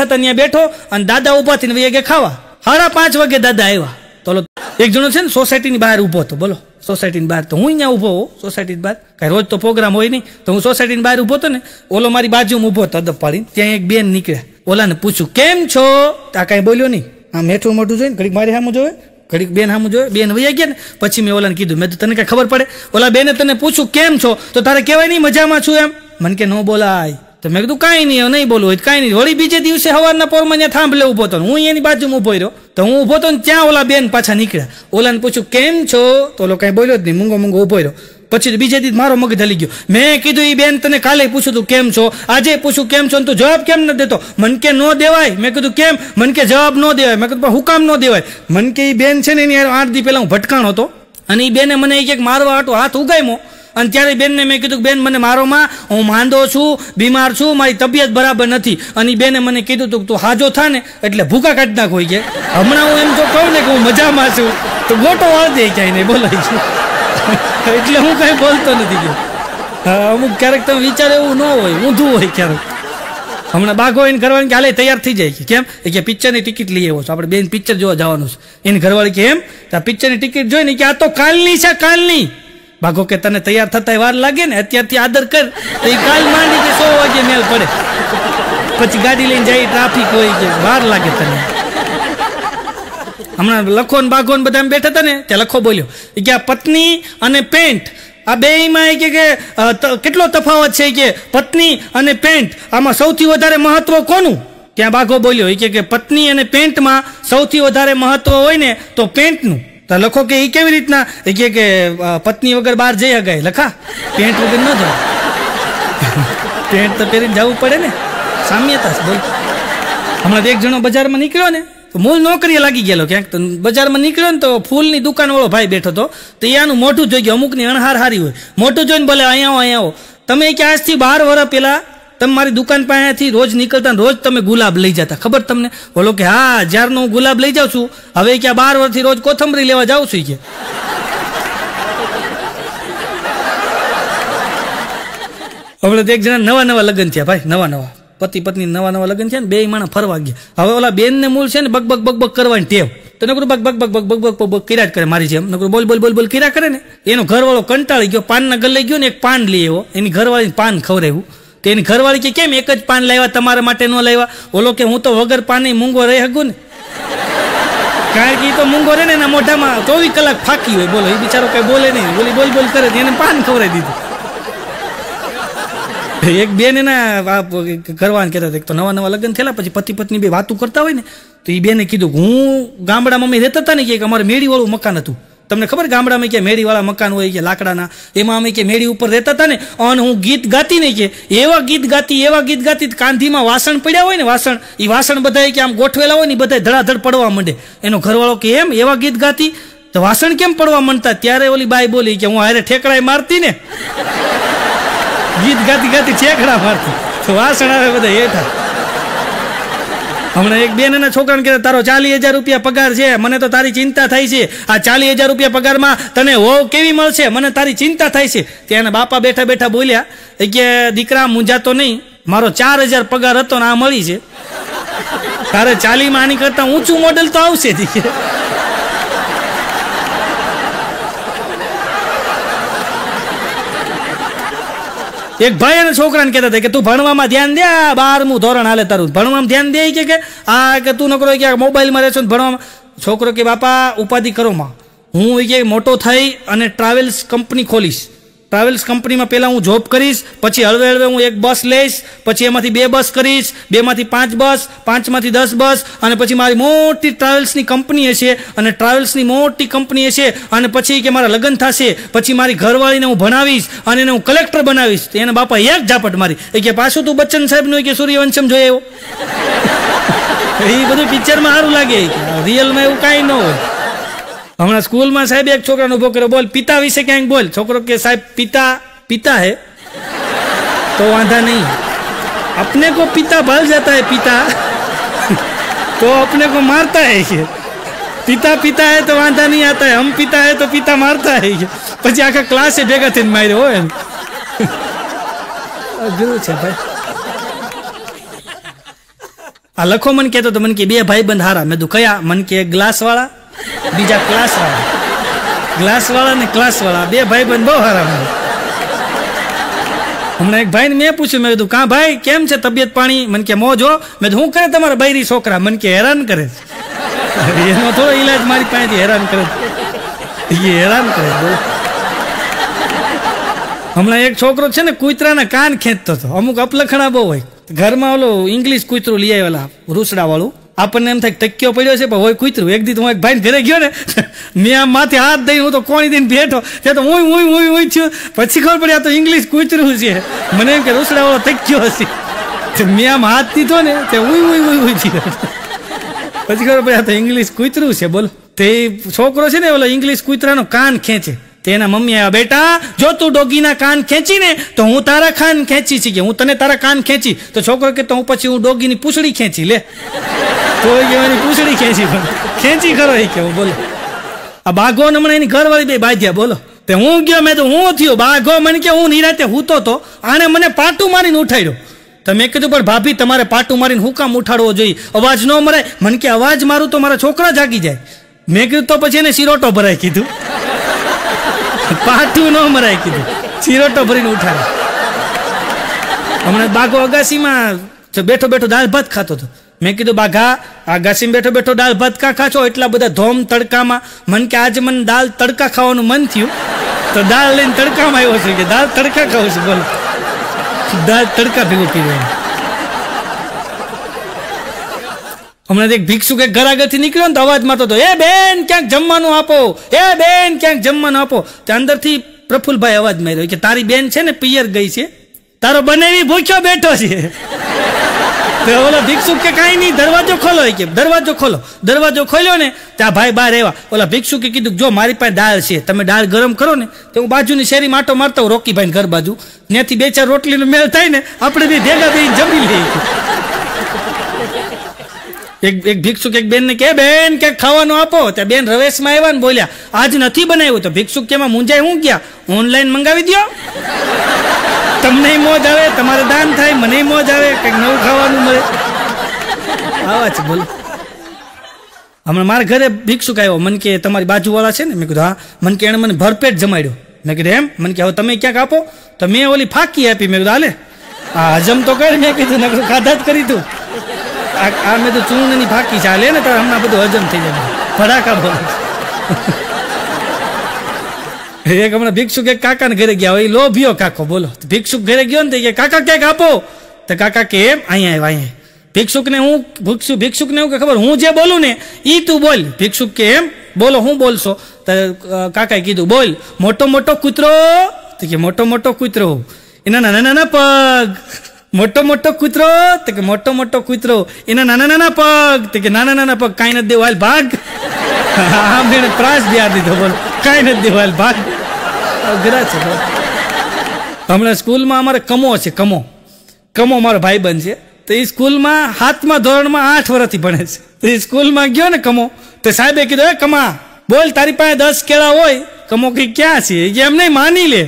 ત્યાં બેઠો અને દાદા ઉભા થઈને વહી ગયા ખાવા. 5:30 વાગે દાદા આવ્યા. તો એક જણો છે ને સોસાયટીની બહાર ઉભો હતો. બોલો, સોસાયટીની બહાર. તો હું અહીંયા ઉભો હોઉં સોસાયટીની બહાર, કાંઈ રોજ તો પ્રોગ્રામ હોય નહીં, તો હું સોસાયટીની બહાર ઉભો હતો ને, ઓલો મારી બાજુમાં ઉભો હતો અદબ પાડીને. ત્યાં એક બેન નીકળ્યા. ઓલાને પૂછ્યું કેમ છો? આ કાંઈ બોલ્યો નહીં. આમ હેઠું મોઢું જોઈને ઘડીક મારી સામું જોવે, ઘડીક બેન સામું જોવે. બેન વૈયા ગયા ને પછી મેં ઓલાને કીધું, મેં તો તને કાંઈ ખબર પડે? ઓલા બેને તને પૂછ્યું કેમ છો, તો તારે કહેવાય નહીં મજામાં છું એમ? મને કે ન બોલાય. તો મેં કીધું કાંઈ નહીં, નહીં બોલવું હોય કાંઈ નહીં. વળી બીજે દિવસે સવારના પોરમાં ત્યાં થાંભલે ઉભો હતો, હું એની બાજુમાં ઉભો રહ્યો. તો હું ઉભો હતો ને ત્યાં ઓલા બેન પાછા નીકળ્યા. ઓલાને પૂછ્યું કેમ છો, તો ઓલો કાંઈ બોલ્યો જ નહીં, મૂંગો ઉભો રહ્યો. પછી બીજે દી મારો મગજ હલી ગયો. મેં કીધું એ બેન તને કાલે પૂછ્યું તું કેમ છો, આજે પૂછ્યું કેમ છો, તું જવાબ કેમ ન દેતો? મન કે નો દેવાય. મેં કીધું કેમ? મન કે જવાબ ન દેવાય. મેં કીધું હું કામ ન દેવાય? મન કે એ બેન છે ને એની 8 દી પહેલા હું ભટકાણો હતો અને એ બેને મને એક મારવા હાટો હાથ ઉગામ્યો. અને ત્યારે બેનને મેં કીધું બેન મને મારોમાં, હું માંદો છું, બીમાર છું, મારી તબિયત બરાબર નથી. અને બેને મને કીધું તું હાજો થા ને એટલે ભૂકા કાઢી નાખ હોય કે. હમણાં હું એમ તો કહું ને કે હું મજામાં છું તો ગોટો વાળ દે ક્યાંય નહીં બોલાય છું. એટલે હું કઈ બોલતો નથી કે. અમુક ક્યારેક તમે વિચાર એવું ન હોય, ઊંધું હોય ક્યારેક. હમણાં બાઘો એને ઘરવાળી કે હાલે તૈયાર થઈ જાય. કેમ? એ કે પિક્ચરની ટિકિટ લઈ આવ્યો છો, આપણે બેન પિક્ચર જોવા જવાનું છે. એની ઘરવાળી કે એમ? આ પિક્ચરની ટિકિટ જોઈ ને કે આ તો કાલની છે, કાલની. બાઘો કે તને તૈયાર થતા વાર લાગે ને, અત્યારથી આદર કર તો એ કાલ માંડી કે 100 વાગે મેલ પડે. પછી ગાડી લઈને જાય, ટ્રાફિક હોય કે વાર લાગે તને. હમણાં લખો ને બાઘો ને બધા બેઠા હતા ને ત્યાં લખો બોલ્યો કે આ પત્ની અને પેન્ટ આ બેયમાં કે કેટલો તફાવત છે કે પત્ની અને પેન્ટ આમાં સૌથી વધારે મહત્વ કોનું? ત્યાં બાઘો બોલ્યો કે પત્ની અને પેન્ટમાં સૌથી વધારે મહત્વ હોય ને તો પેન્ટનું. તો લખો કે એ કેવી રીતના? કે પત્ની વગર બહાર જઈ હગાય. લખા પેન્ટ વગર ન જાય. પેન્ટ તો પહેરીને જવું પડે ને, સામ્યતા. બોલ, હમણાં એક જણો બજારમાં નીકળ્યો ને તો મૂળ નોકરીએ લાગી ગયેલો ક્યાંક. તો બજારમાં નીકળ્યો ને તો ફૂલની દુકાન વાળો ભાઈ બેઠો હતો. તો એનું મોઢું જોઈ ગયો, અમુકની અણહાર હારી હોય, મોઢું જોઈને બોલે અહીંયા આવો. તમે કે આજથી 12 વર્ષ પહેલા તમે મારી દુકાન પાસેથી રોજ નીકળતા, રોજ તમે ગુલાબ લઈ જતા, ખબર તમને? બોલો કે હા, જ્યારનો હું ગુલાબ લઈ જાઉં છું હવે ક્યાં 12 વર્ષથી રોજ કોથમરી લેવા જાઉં છું કે. હમણાં એક જણા નવા લગ્ન થયા ભાઈ, નવા પતિ પત્ની નવા લગ્ન છે ને, બે માણસ ફરવા ગયા. હવે ઓલા બેન ને મૂળ છે ને બક કરવાની ટેવ. તો નકરું બક કર્યા જ કરે મારી જેમ. નકરું બોલ કર્યા કરે ને. એનો ઘરવાળો કંટાળી ગયો, પાનના ગલ્લે ગયો ને એક પાન લઈ આવ્યો. એની ઘરવાળી પાન ખવડાવ્યું. તો એની ઘરવાળી કે કેમ એક જ પાન લાવ્યા, તમારા માટે ન લાવ્યા? ઓલો કે હું તો વગર પાને મૂંગો રહી શકું ને. કારણ કે એ તો મૂંગો રહે ને એના મોઢામાં 24 કલાક ફાંકી હોય. બોલો, એ બિચારો કઈ બોલે નહીં, બોલ કરે એને પાન ખવડાવી દીધું. એક બેન એના ઘરવાળાને કહેતા હતા, તો નવા લગ્ન થયેલા પછી પતિ પત્ની બે વાતું કરતા હોય ને તો એ બેને કીધું હું ગામડામાં અમે રહેતા હતા ને કે અમારે મેળીવાળું મકાન હતું. તમને ખબર ગામડામાં કે મેળીવાળા મકાન હોય કે લાકડાના, એમાં અમે કે મેળી ઉપર રહેતા હતા ને. અને હું ગીત ગાતી ને કે એવા ગીત ગાતી કાંધીમાં વાસણ પડ્યા હોય ને, વાસણ બધા કે આમ ગોઠવેલા હોય ને બધા ધડાધડ પડવા માંડે. એનો ઘરવાળો કે એમ એવા ગીત ગાતી તો વાસણ કેમ પડવા માંડતા? ત્યારે ઓલી બાઈ બોલી કે હું હારે ઠેકડાએ મારતી ને, ગીત ગાતી ઠેકડા મારતી તો વાસણ આવે બધા હેઠા. હમણાં એક બેન એના છોકરાને કહેતા તારો 40,000 રૂપિયા પગાર છે, મને તો તારી ચિંતા થાય છે. આ 40,000 રૂપિયા પગારમાં તને વહુ કેવી મળશે, મને તારી ચિંતા થાય છે. ત્યાંના બાપા બેઠા બોલ્યા કે દીકરા મૂંઝાતો નહીં, મારો 4,000 પગાર હતો ને આ મળી છે. તારે 40 આની કરતા ઊંચું મોડેલ તો આવશે. એક ભાઈ અને છોકરાને કહેતા હતા કે તું ભણવામાં ધ્યાન દે, 12મું ધોરણ હાલે તારું, ભણવામાં ધ્યાન દે કે આ કે તું નકરો કે મોબાઈલમાં રહેશો ને ભણવામાં. છોકરો કે બાપા ઉપાધિ કરો માં, હું કે મોટો થઈ અને ટ્રાવેલ્સ કંપની ખોલીશ. ટ્રાવેલ્સ કંપનીમાં પહેલાં હું જોબ કરીશ, પછી હળવે હું એક બસ લઈશ, પછી એમાંથી 2 બસ કરીશ, 2માંથી 5 બસ, 5માંથી 10 બસ, અને પછી મારી મોટી ટ્રાવેલ્સની કંપની હશે અને ટ્રાવેલ્સની મોટી કંપની હશે. અને પછી કે મારા લગ્ન થશે, પછી મારી ઘરવાળીને હું ભણાવીશ અને એને હું કલેક્ટર બનાવીશ. તો એના બાપા એક ઝાપટ મારી કે પાછું તું બચ્ચન સાહેબનું કે સૂર્યવંશમ જોઈ આવ્યો. એ બધું પિક્ચરમાં સારું લાગે, રિયલમાં એવું કાંઈ ન હોય. હમણાં સ્કૂલમાં સાહેબ એક છોકરાનો ઉભો કર્યો, બોલ પિતા વિશે ક્યાંક બોલ. છોકરો કે સાહેબ પિતા है तो वांधा नहीं, अपने को पिता भल जाता है पिता तो अपने को मारता है. पिता है तो वांधा नहीं आता है, हम पिता है तो पिता मारता है. પછી આખા ક્લાસે ભેગા થઈને માર્યો હોય એમ. અઘરું છે ભાઈ. આ લખો મને કહેતો તો મને કે 2 ભાઈબંધ હારા. મેં કીધું કયા? મને કે ગ્લાસ વાળા, બીજા ક્લાસ વાળા. ગ્લાસ વાળા ને ક્લાસ વાળા 2 ભાઈબંધ બહુ હારા. હમણાં એક ભાઈને મેં પૂછ્યું, મેં કીધું કાં ભાઈ કેમ છે તબિયત પાણી? મને કે મોજ હો. મેં શું કરે તમારા બૈરી છોકરા? મને કે હેરાન કરે. એનો થોડો ઈલાજ મારી પાસેથી હેરાન કરે. એ હેરાન કરે. હમણાં એક છોકરો છે ને કૂતરાના કાન ખેંચતો હતો. અમુક અપલખણા બહુ હોય. ઘરમાં ઓલો ઇંગ્લિશ કૂતરું લઈ આવેલા રૂસડા વાળું. આપણને એમ થાય ટક્યો પડ્યો છે પણ હોય કૂતરું. એક દી હું એક ભાઈ ઘરે ગયો ને, મેં આમ માથે હાથ દઈ હું તો કોણી દઈને બેઠો ત્યાં તો હું થયું. પછી ખબર પડી આ તો ઇંગ્લિશ કૂતરું છે. મને એમ કે રૂસડા વાળો ટક્યો હશે. મેં આમ હાથ દીધો ને તે હું થયો. પછી ખબર પડી આ તો ઇંગ્લિશ કૂતરું છે. બોલો. તે છોકરો છે ને ઓલો ઇંગ્લિશ કૂતરાનો કાન ખેંચે. તેના મમ્મી આવ્યા, બેટા જો તું ડોગીના કાન ખેંચી ને તો હું તારા કાન ખેંચી છે, કે હું તને તારા કાન ખેંચી. તો છોકરો કે તો હું પછી હું ડોગીની પૂંછડી ખેંચી લે. તો એની પૂંછડી ખેંચી ખરો એ કે. બોલો આ બાઘો હમણાં એની ઘરવાળી 2 બાંધ્યા. બોલો તે હું ગયો. મેં તો હું થયો બાઘો. મને કે હું નિરાતે હૂતો તો આને મને પાટું મારીને ઉઠાડ્યો. તો મેં કીધું પણ ભાભી તમારે પાટું મારીને હું કામ ઉઠાડવો જોઈએ? અવાજ ન મરાય. મને કે અવાજ મારું તો મારા છોકરા જાગી જાય. મેં કીધું તો પછી એને સિરોટો ભરાય કીધું. પાટું ન મરાય કીધું, સિરોટો ભરીને ઉઠાડે. હમણાં બાઘો અગાસીમાં બેઠો બેઠો દાળ ભાત ખાતો હતો. મેં કીધું બાઘા અગાસીમાં બેઠો બેઠો દાળ ભાત કા ખાશો એટલા બધા ધોમ તડકામાં? મને કે આજે મને દાળ તડકા ખાવાનું મન થયું તો દાળ લઈને તડકામાં આવ્યો છું, કે દાળ તડકા ખાવું છું. બોલો દાળ તડકા ભેગું પીવું. હમણાં એક ભિક્ષુક એક ઘર આગળથી નીકળ્યો ને તો અવાજ મારતો હતો, એ બેન ક્યાંક જમવાનું આપો, એ બેન ક્યાંક જમવાનું આપો. તે અંદરથી પ્રફુલભાઈ અવાજ માર્યો કે તારી બેન છે ને પિયર ગઈ છે, તારો બનાવી ભૂખ્યો બેઠો છે. તો ઓલો ભિક્ષુક કે કાંઈ નહીં દરવાજો ખોલો. કે દરવાજો ખોલો. દરવાજો ખોલ્યો ને ત્યાં ભાઈ બહાર આવ્યા. ઓલા ભિક્ષુકે કીધું જો મારી પાસે દાળ છે, તમે દાળ ગરમ કરો ને તો હું બાજુની શેરી માટો મારતો હું રોકીભાઈ ઘર બાજુ. ત્યાંથી 2-4 રોટલીનો મેળ થાય ને આપણે બે ભેગા બેન જમી લઈએ. એક ભિક્ષુક એક બેન ને કે બેન ક્યાંક ખાવાનું આપો. ત્યાં બેન રવેશમાં આવ્યા ને બોલ્યા આજ નથી બનાવ્યું. તો ભિક્ષુક કેમાં મુંજાય હું ગયા, ઓનલાઈન મંગાવી દો, તમને મોજ આવે, તમારે દાન થાય, મને મોજ આવે, કંઈક નવું ખાવાનું મળે. આવા છે. બોલો હમણાં મારા ઘરે ભિક્ષુક આવ્યો. મને કે તમારી બાજુવાળા છે ને? મેં કીધું હા. મને કે એણે મને ભરપેટ જમાડ્યો. મેં કીધું એમ? મને કે હવે તમે ક્યાંક આપો. તો મેં ઓલી ફાકી આપી. મેં કીધું હાલે આ હજમ તો કરી. મેં કીધું નકરું ખાધા જ કરી તું. આ મેં તો ચૂર્ણની ફાકી ચાલે ને તો હમણાં બધું હજમ થઈ જાય. ફટાકા બોલે. એક હમણાં ભિક્ષુક એક કાકાને ઘરે ગયા હોય, લોભિયો કાકો. બોલો ભિક્ષુક ઘરે ગયો ને કે કાકા ક્યાંક આપો. તો કાકા કે એમ અહીંયા અહીંયા. ભિક્ષુકને હું ભિક્ષુકને એવું કે ખબર હું જે બોલું ને ઈ તું બોલ. ભિક્ષુક કે એમ બોલો હું બોલશો? તો કાકાએ કીધું બોલ મોટો મોટો કૂતરો. તો કે મોટો મોટો કૂતરો એના નાના નાના પગ. મોટો મોટો કૂતરો. તો કે મોટો મોટો કૂતરો એના નાના નાના પગ. તો કે નાના નાના પગ કાંઈ નથી દેવાલ ભાગ. આમ એને પ્રાસ બિહાર દીધો. બોલ કાંઈ નથી દેવાલ ભાગ. અઘરા છે. હમણાં સ્કૂલમાં અમારે કમો છે. કમો મારો ભાઈબંધ છે. તો એ સ્કૂલમાં 7મા ધોરણમાં 8 વર્ષથી ભણે છે. તો એ સ્કૂલમાં ગયો ને કમો તો સાહેબે કીધું એ કમા બોલ તારી પાસે 10 કેળા હોય. કમો કઈ ક્યાં છે? કે એમ નહીં માની લે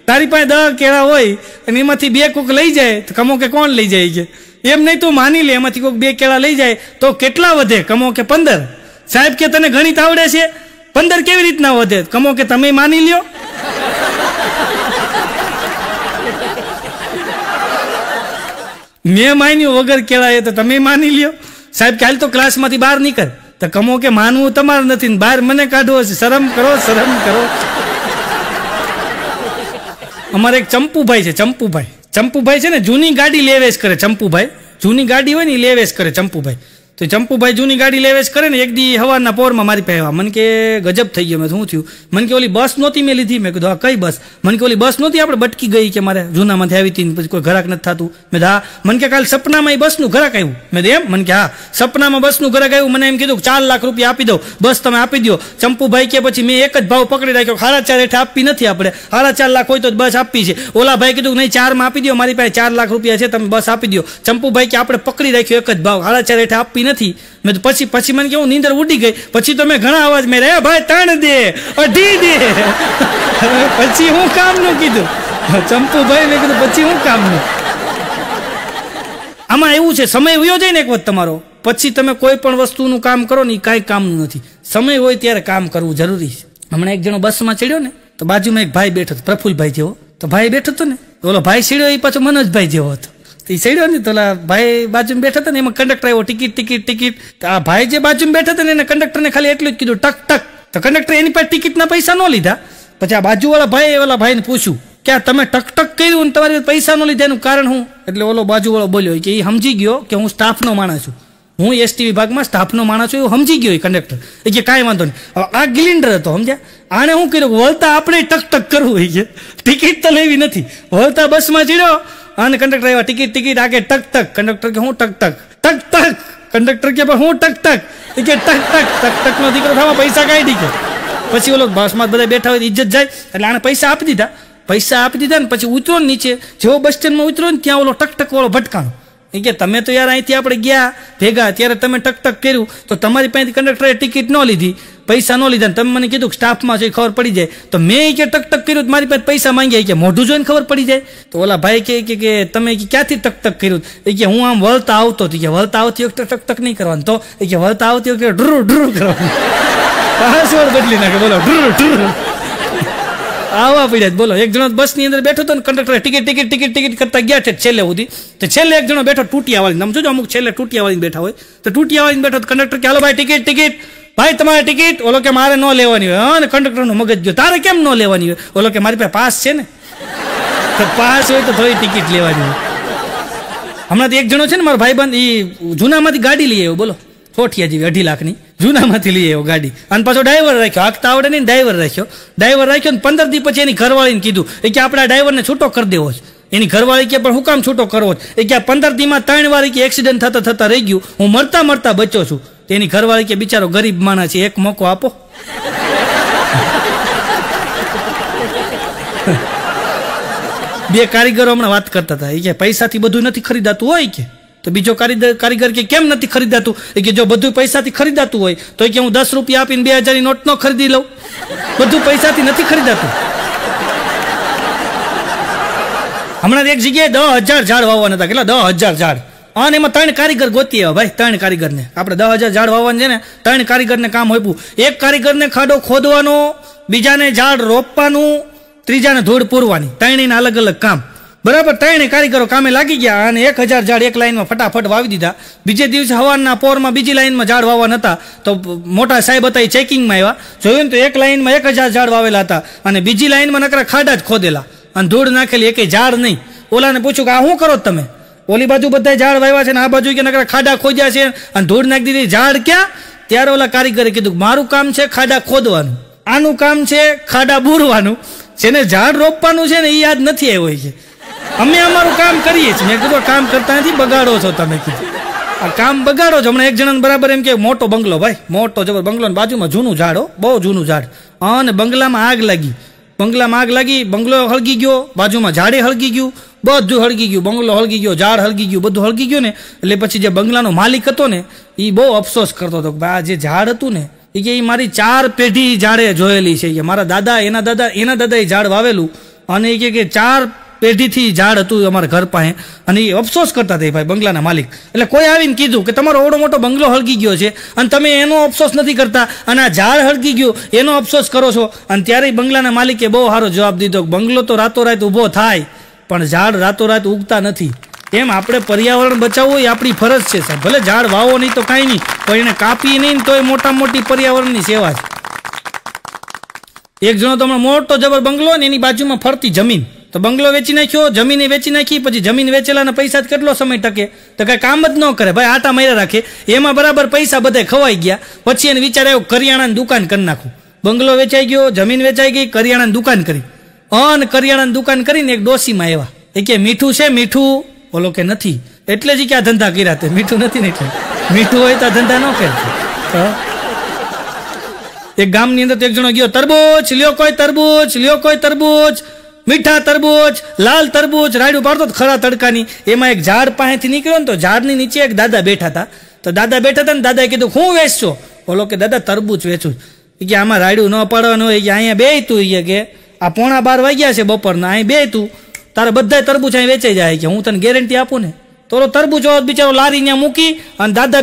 તારી પાસે 10 કેળા હોય અને એમાંથી 2 કોક લઈ જાય. તો કમો કે કોણ લઈ જાય? કે એમ નહીં તું માની લે એમાંથી કોક 2 કેળા લઈ જાય તો કેટલા વધે? કમો કે 15. સાહેબ કે તને ગણિત આવડે છે? 15 કેવી રીતના વધે? કમો કે તમે માની લ્યો. મેં માન્યું વગર કેળાએ તો તમે માની લ્યો. સાહેબ કે હાલ તો ક્લાસમાંથી બહાર નીકળ. તો કમો કે માનવું તમારે નથી ને બહાર મને કાઢવો છે. શરમ કરો, શરમ કરો. અમારે એક ચંપુભાઈ છે. ચંપુભાઈ છે ને જૂની ગાડી લેવેશ કરે. ચંપુભાઈ જૂની ગાડી હોય ને એ લેવેશ કરે. ચંપુભાઈ તો ચંપુભાઈ જૂની ગાડી લેવેશ કરે ને એક દી હવારના પોરમાં મારી પાસે આવ્યા. મને કે ગજબ થઈ ગયો. મેં શું થયું? મને કે ઓલી બસ નહોતી મેં લીધી. મેં કીધું હા કઈ બસ? મને કે ઓલી બસ નહોતી આપણે બટકી ગઈ કે મારે જૂનામાંથી આવી હતી પછી કોઈ ઘરાક નથી થતું. મેં હા. મને કે કાલ સપનામાં એ બસનું ઘરાક આવ્યું. મેં એમ? મને કે હા સપનામાં બસનું ઘરાક આવ્યું. મને એમ કીધું 4 લાખ રૂપિયા આપી દો બસ તમે આપી દો. ચંપુભાઈ કે પછી મેં એક જ ભાવ પકડી રાખ્યો 4.5 હેઠે આપવી નથી આપણે. 4.5 લાખ હોય તો બસ આપવી છે. ઓલા ભાઈ કીધું નહીં 4 માં આપી દો મારી પાસે 4 લાખ રૂપિયા છે તમે બસ આપી દો. ચંપુભાઈ કે આપણે પકડી રાખ્યો એક જ ભાવ 4.5 હેઠે આપવી નથી. મેં તો પછી મને કેવું નીંદર ઉડી ગઈ. પછી તો મેં ઘણા અવાજ મેં ભાઈ 3 દે 2.5 દે. પછી હું કામનું કીધું ચંપુભાઈ. મેં કીધું પછી હું કામનું. આમાં એવું છે, સમય વયો જાય ને એક વખત તમારો, પછી તમે કોઈ પણ વસ્તુનું કામ કરો ને એ કાંઈ કામનું નથી. સમય હોય ત્યારે કામ કરવું જરૂરી છે. હમણાં એક જણો બસમાં ચડ્યો ને, તો બાજુમાં એક ભાઈ બેઠો હતો, પ્રફુલભાઈ જેવો. તો ભાઈ બેઠો હતો ને, ઓલો ભાઈ સીડ્યો એ પાછો મનોજભાઈ જેવો હતો. એ ચડ્યો ને તો ઓલા ભાઈ બાજુમાં બેઠા હતા ને, એમાં કંડક્ટર આવ્યો, ટિકિટ ટિકિટ ટિકિટ. આ ભાઈ જે બાજુમાં બેઠા હતા ને એને કંડક્ટરને ખાલી એટલું જ કીધું, ટક ટક. તો કંડક્ટર એની પાસે ટિકિટના પૈસા ન લીધા. પછી આ બાજુવાળા ભાઈ ઓલા ભાઈને પૂછ્યું કે આ તમે ટક ટક કર્યું ને તમારી પૈસા ન લીધા એનું કારણ શું? એટલે ઓલો બાજુવાળો બોલ્યો કે એ સમજી ગયો કે હું સ્ટાફનો માણસ છું, હું એસટી વિભાગમાં સ્ટાફનો માણસ છું, એવું સમજી ગયો એ કંડક્ટર. એ કે કાંઈ વાંધો નહીં. હવે આ ગિલિન્ડર હતો, સમજ્યા? આને શું કર્યું, વળતા આપણે ટક ટક કરવું હોય છે, ટિકિટ તો લેવી નથી. વળતા બસમાં ચડ્યો અને કંડક્ટર આવ્યા, ટિકિટ ટિકિટ, આગે ટક ટક. કંડક્ટર કે હું ટક ટક, ટક ટક. કંડક્ટર કે હું ટક ટક. એ કે ટક ટક, ટક ટક નો દીકરો થવા પૈસા કાઢી ગયો. પછી ઓલો બસમાં બધા બેઠા હોય ઇજ્જત જાય, એટલે આને પૈસા આપી દીધા. પૈસા આપી દીધા ને પછી ઉતરો નીચે, જેવો બસ સ્ટેન્ડમાં ઉતરો ને ત્યાં ઓલો ટક ટક વાળો ભટકાણો. એ કે તમે તો યાર અહીંથી આપણે ગયા ભેગા, ત્યારે તમે ટક ટક કર્યું, તો તમારી પાસેથી કંડક્ટરે ટિકિટ ન લીધી, પૈસા ન લીધા, તમે મને કીધું કે સ્ટાફમાં છે ખબર પડી જાય, તો મેં કે ટક ટક કર્યું, મારી પાસે પૈસા માંગ્યા, કે મોઢું જોઈને ખબર પડી જાય. તો ઓલા ભાઈ કે તમે ક્યાંથી ટક ટક કર્યું? એ કે હું આમ વળતા આવતો હતો. કે વળતા આવતી વખતે ટક ટક નહીં કરવાનું, તો એ કે વળતા આવતી વખતે ડ્રુ ડ્રુ કરવાનું. પાસવર્ડ બદલી નાખે, બોલો ડ્રુ ડ્રુ. આવા પડ્યા. બોલો, એક જણો બસની અંદર બેઠો હતો ને, conductor ticket ticket ticket ticket કરતા ગયા છે છેલ્લે સુધી. તો છેલ્લે એક જણો બેઠો ટૂટિયા વાળી, આમ જોજો અમુક છેલ્લે ટૂટિયા વાળી બેઠા હોય, તો ટૂટિયા વાળી બેઠો, કંડક્ટર કે હાલો ભાઈ ટિકિટ ટિકિટ, ભાઈ તમારે ટિકિટ. ઓલો કે મારે ન લેવાની હોય. હા, ને કંડક્ટરનું મગજ ગયો, તારે કેમ ન લેવાની હોય? ઓલો કે મારી પાસે પાસ છે ને. તો પાસ હોય તો થોડી ટિકિટ લેવાની હોય. હમણાં એક જણો છે ને મારો ભાઈબંધ, એ જૂનામાંથી ગાડી લઈ આવ્યો, બોલો, ફોઠિયા જેવી 2.5 લાખની જૂનામાંથી લઈ આવ્યો ગાડી, અને પાછો ડ્રાઈવર રાખ્યો, હાંકતા આવડે નહીં, ડ્રાઈવર રાખ્યો ને 15 દી પછી એની ઘરવાળીને કીધું કે આપણે આ ડ્રાઈવરને છૂટો કરી દેવો છે. એની ઘરવાળી કે પણ હું કામ છૂટો કરવો છે? એ કે આ 15 દીમાં 3 વાર કે એક્સિડન્ટ થતા રહી ગયું, હું મરતા બચ્યો છું. એની ઘરવાળી કે બિચારો ગરીબ માણસ છે, એક મોકો આપો. બે કારીગરો હમણાં વાત કરતા હતા, એ કે પૈસાથી બધું નથી ખરીદાતું હોય કે, તો બીજો કારીગર કે કેમ નથી ખરીદાતું? એ કે જો બધું પૈસાથી ખરીદાતું હોય તો કે હું 10 રૂપિયા આપીને 2000 નોટ નો ખરીદી લઉં. બધું પૈસાથી નથી ખરીદાતું. હમણાં એક જગ્યાએ 10,000 ઝાડ વાવવાના હતા. કેટલા? 10,000 ઝાડ. અને એમાં 3 કારીગર ગોતી આવ્યા ભાઈ. 3 કારીગરને આપણે 10,000 ઝાડ વાવવાનું છે ને, 3 કારીગરને કામ હોપ્યું. એક કારીગરને ખાડો ખોદવાનો, બીજાને ઝાડ રોપવાનું, ત્રીજાને ધૂળ પૂરવાની. 3 અલગ અલગ કામ. બરાબર. 3 કારીગરો કામે લાગી ગયા અને 1000 ઝાડ એક લાઈનમાં ફટાફટ વાવી દીધા. બીજે દિવસે સવારના પોરમાં બીજી લાઈનમાં ઝાડ વાવવાના હતા, તો મોટા સાહેબ હતા એ ચેકિંગમાં આવ્યા. જોયું ને તો એક લાઈનમાં 1000 ઝાડ વાવેલા હતા અને બીજી લાઈનમાં નકરા ખાડા જ ખોદેલા અને ધૂળ નાખેલી, એકે ઝાડ નહીં. ઓલાને પૂછ્યું કે આ શું કરો તમે? ઓલી બાજુ બધા ઝાડ વાવ્યા છે ને આ બાજુ કે નકરા ખાડા ખોદ્યા છે અને ધૂળ નાખી દીધી, ઝાડ ક્યાં? ત્યારે ઓલા કારીગરે કીધું મારું કામ છે ખાડા ખોદવાનું, આનું કામ છે ખાડા બૂરવાનું, જેને ઝાડ રોપવાનું છે ને એ યાદ નથી આવ્યો છે. અમે અમારું કામ કરીએ છીએ. મેં કીધું કામ કરતા નથી, બગાડો છો તમે. કીધું આ કામ બગાડો છો. હમણાં એક જણાને બરાબર એમ કે મોટો બંગલો, ભાઈ મોટો જબર બંગલો, બાજુમાં જૂનું ઝાડ, બહુ જૂનું ઝાડ, અને બંગલામાં આગ લાગી. બંગલો હળગી ગયો, બાજુમાં ઝાડે હળગી ગયું, બધું હળગી ગયું. બંગલો હળગી ગયો, ઝાડ હળગી ગયું, બધું હળગી ગયું ને. એટલે પછી જે બંગલાનો માલિક હતો ને એ બહુ અફસોસ કરતો હતો કે આ જે ઝાડ હતું ને, એ કે મારી 4 પેઢી ઝાડે જોયેલી છે. મારા દાદા, એના દાદા એ ઝાડ વાવેલું, અને એ કે 4 પેઢીથી ઝાડ હતું અમારા ઘર પાસે. અને એ અફસોસ કરતા હતા ભાઈ બંગલાના માલિક. એટલે કોઈ આવીને કીધું કે તમારો એવડો મોટો બંગલો હળગી ગયો છે અને તમે એનો અફસોસ નથી કરતા, અને આ ઝાડ હળગી ગયું એનો અફસોસ કરો છો. અને ત્યારે બંગલાના માલિકે બહુ સારો જવાબ દીધો, બંગલો તો રાતોરાત ઊભો થાય પણ ઝાડ રાતોરાત ઉગતા નથી. એમ આપણે પર્યાવરણ બચાવવું એ આપણી ફરજ છે સાહેબ. ભલે ઝાડ વાવો નહીં તો કાંઈ નહીં, પણ એને કાપી નહીં તો એ મોટી પર્યાવરણની સેવા છે. એક જણો તો હમણાં મોટો જબર બંગલો ને એની બાજુમાં ફરતી જમીન, તો બંગલો વેચી નાખ્યો, જમીન વેચી નાખી. પછી જમીન વેચેલાના પૈસા કેટલો સમય ટકે? તો કઈ કામ જ ન કરે ભાઈ, આટા માર્યા રાખે. એમાં બરાબર પૈસા બધા ખવાઈ ગયા. પછી એને વિચાર આવ્યો કરિયાણાની દુકાન કરી નાખું. બંગલો વેચાઈ ગયો, જમીન વેચાઈ ગઈ, કરિયાણાની દુકાન કરી. અને કરિયાણાની દુકાન કરીને એક ડોસીમાં આવ્યા. એ કે મીઠું છે? મીઠું? બોલો કે નથી. એટલે જ કે આ ધંધા કર્યા તે, મીઠું નથી ને એટલે. મીઠું હોય તો ધંધા ન કરે. એક ગામની અંદર એક જણો ગયો, તરબૂચ લ્યો કોઈ, તરબૂચ લ્યો કોઈ, તરબૂચ, મીઠા તરબૂચ, લાલ તરબૂચ, રાયડું પાડતો ખરા તડકાની. એમાં એક ઝાડ પાસેથી નીકળ્યો ને તો ઝાડની નીચે એક દાદા બેઠા હતા. તો દાદા બેઠા હતા ને દાદાએ કીધું હું વેચશો? બોલો કે દાદા તરબૂચ વેચું. કે આમાં રાયડું ન પાડવાનું હોય, કે અહીંયા બે તું, કે આ 11:15 વાગ્યા છે બપોરના, અહીં બે તું, તારા બધા તરબૂચ અહીં વેચાઈ જાય, કે હું તને ગેરંટી આપું ને. તો તરબૂચ બિચારો લારી ત્યાં મૂકી અને દાદા